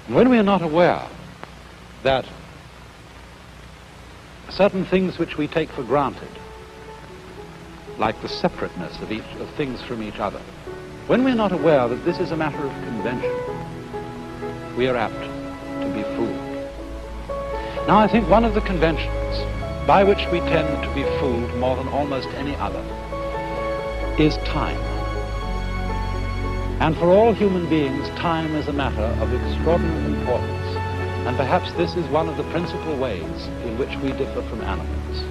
When we are not aware that certain things which we take for granted, like the separateness of things from each other, when we're not aware that this is a matter of convention, we are apt to be fooled. Now, I think one of the conventions by which we tend to be fooled more than almost any other is time. And for all human beings, time is a matter of extraordinary importance. And perhaps this is one of the principal ways in which we differ from animals.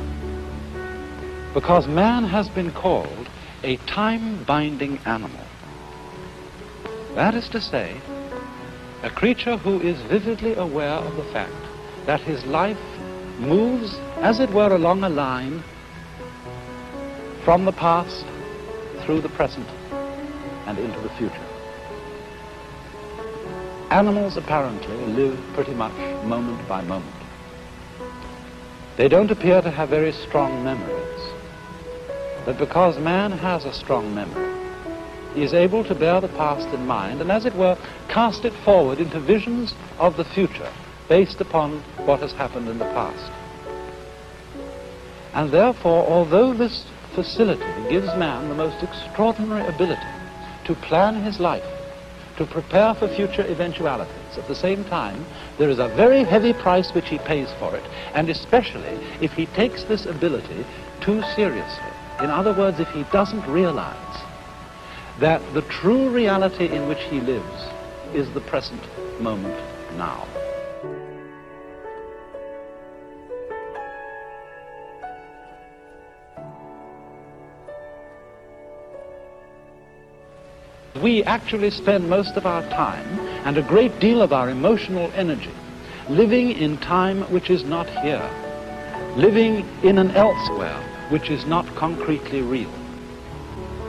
Because man has been called a time-binding animal. That is to say, a creature who is vividly aware of the fact that his life moves, as it were, along a line from the past through the present and into the future. Animals apparently live pretty much moment by moment. They don't appear to have very strong memories, but because man has a strong memory, he is able to bear the past in mind and, as it were, cast it forward into visions of the future based upon what has happened in the past. And therefore, although this facility gives man the most extraordinary ability to plan his life, to prepare for future eventualities, at the same time, there is a very heavy price which he pays for it, and especially if he takes this ability too seriously. In other words, if he doesn't realize that the true reality in which he lives is the present moment now. We actually spend most of our time and a great deal of our emotional energy living in time which is not here, living in an elsewhere which is not concretely real.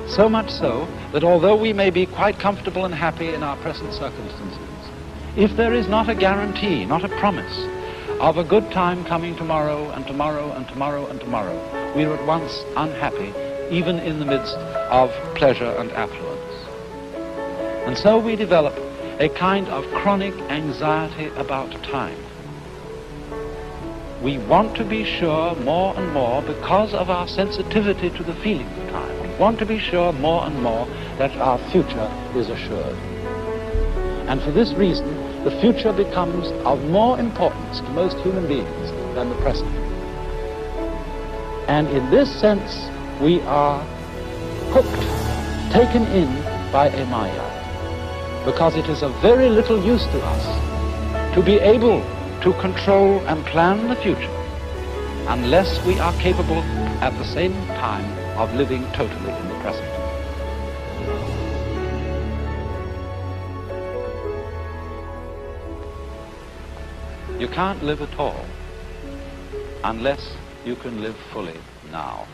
So much so that although we may be quite comfortable and happy in our present circumstances, if there is not a guarantee, not a promise of a good time coming tomorrow and tomorrow and tomorrow and tomorrow, we are at once unhappy, even in the midst of pleasure and affluence. And so we develop a kind of chronic anxiety about time. We want to be sure more and more, because of our sensitivity to the feeling of time, we want to be sure more and more that our future is assured. And for this reason, the future becomes of more importance to most human beings than the present. And in this sense, we are hooked, taken in by a Maya. Because it is of very little use to us to be able to control and plan the future unless we are capable at the same time of living totally in the present. You can't live at all unless you can live fully now.